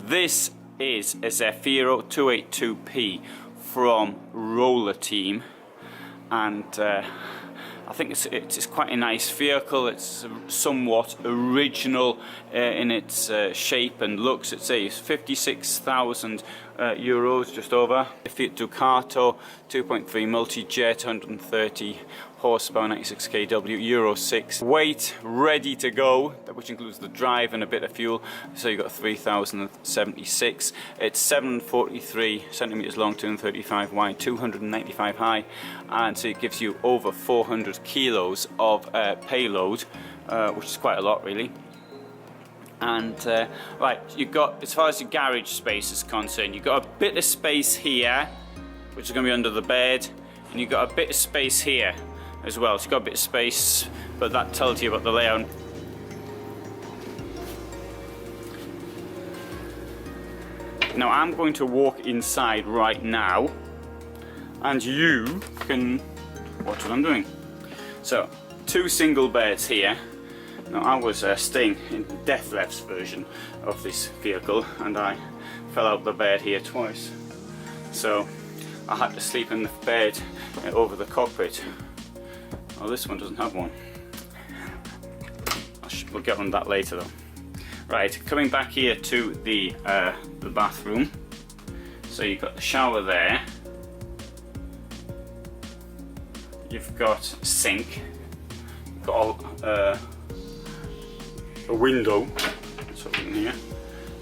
This is a Zefiro 282P from Roller Team, and I think it's quite a nice vehicle. It's somewhat original in its shape and looks. It's 56,000 euros, just over. Fiat Ducato, 2.3 multi-jet, 130 horsepower, 96 kW, Euro 6 weight, ready to go, which includes the drive and a bit of fuel. So you've got 3,076. It's 743 centimeters long, 235 wide, 295 high, and so it gives you over 400 kilos of payload, which is quite a lot, really. And right, you've got, as far as your garage space is concerned, you've got a bit of space here, which is going to be under the bed, and you've got a bit of space here as well. So you've got a bit of space, but that tells you about the layout. Now I'm going to walk inside right now, and you can watch what I'm doing. So, 2 single beds here. Now I was staying in the Dethleffs version of this vehicle, and I fell out the bed here twice. So I had to sleep in the bed over the cockpit. Oh, this one doesn't have one. We'll get on that later though. Right, coming back here to the bathroom. So you've got the shower there. You've got a sink. You've got all, a window, sort of in here,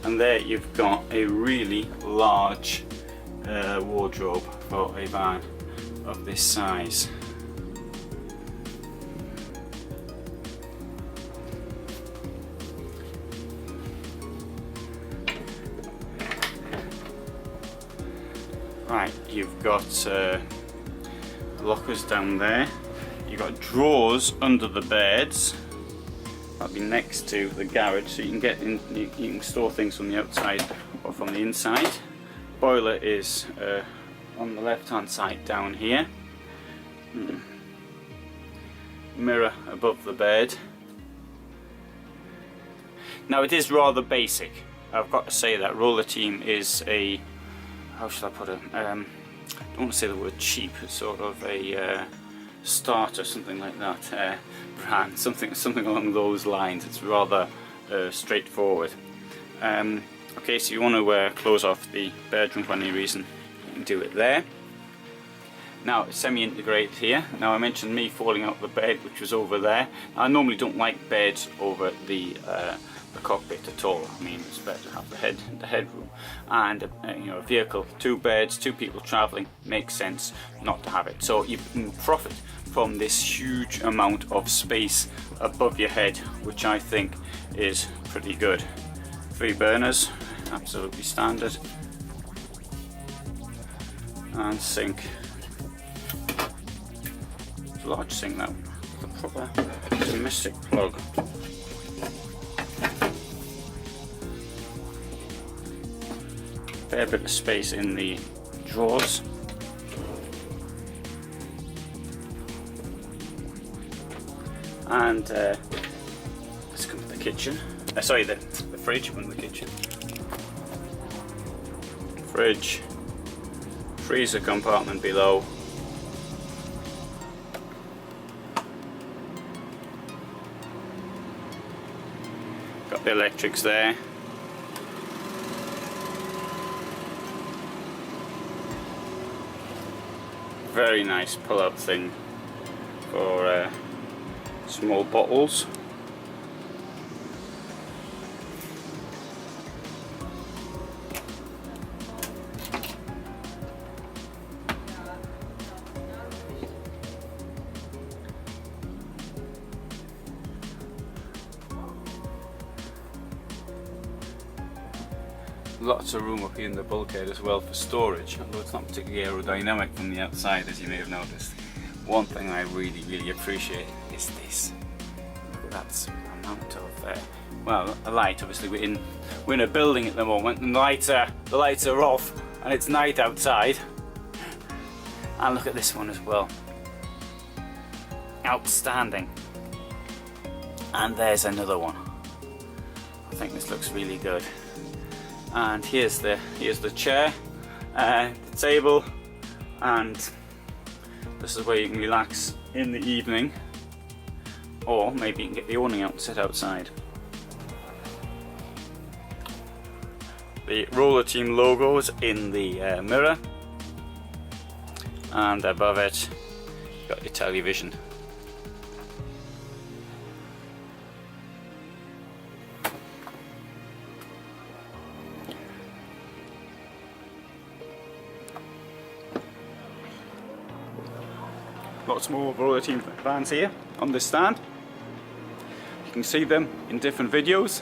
and there you've got a really large wardrobe for a van of this size. Right, you've got lockers down there. You've got drawers under the beds. That'll be next to the garage, so you can get in. You can store things from the outside or from the inside. Boiler is on the left-hand side down here. Mirror above the bed. Now it is rather basic. I've got to say that Roller Team is a, how should I put it? I don't want to say the word cheap. It's sort of a starter, something like that, brand, something along those lines. It's rather straightforward. Okay, so you want to close off the bedroom for any reason, you can do it there. Now, semi-integrated here. Now, I mentioned me falling out the bed, which was over there. I normally don't like beds over the cockpit at all. I mean, it's better to have the headroom, and you know, a vehicle, 2 beds, 2 people traveling, makes sense not to have it. So you can profit from this huge amount of space above your head, which I think is pretty good. 3 burners, absolutely standard, and sink. It's a large sink now, with a proper domestic plug. Fair bit of space in the drawers. And let's come to the kitchen. Sorry, the fridge in the kitchen. Fridge, freezer compartment below. Got the electrics there. Very nice pull-out thing for small bottles. Lots of room up here in the bulkhead as well for storage, although it's not particularly aerodynamic from the outside, as you may have noticed. One thing I really appreciate is this. Look at that amount of well, a light. Obviously we're in a building at the moment, and the lights are off and it's night outside. And look at this one as well. Outstanding. And there's another one. I think this looks really good. And here's the chair, the table, and this is where you can relax in the evening, or maybe you can get the awning out and sit outside. The Roller Team logo is in the mirror, and above it you've got your television. Lots more Roller Team vans here on this stand. You can see them in different videos.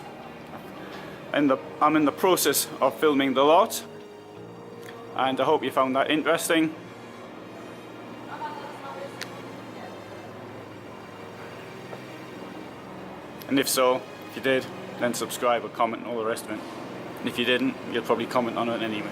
I'm in the process of filming the lot, and I hope you found that interesting. And if so, if you did, then subscribe or comment and all the rest of it. And if you didn't, you'll probably comment on it anyway.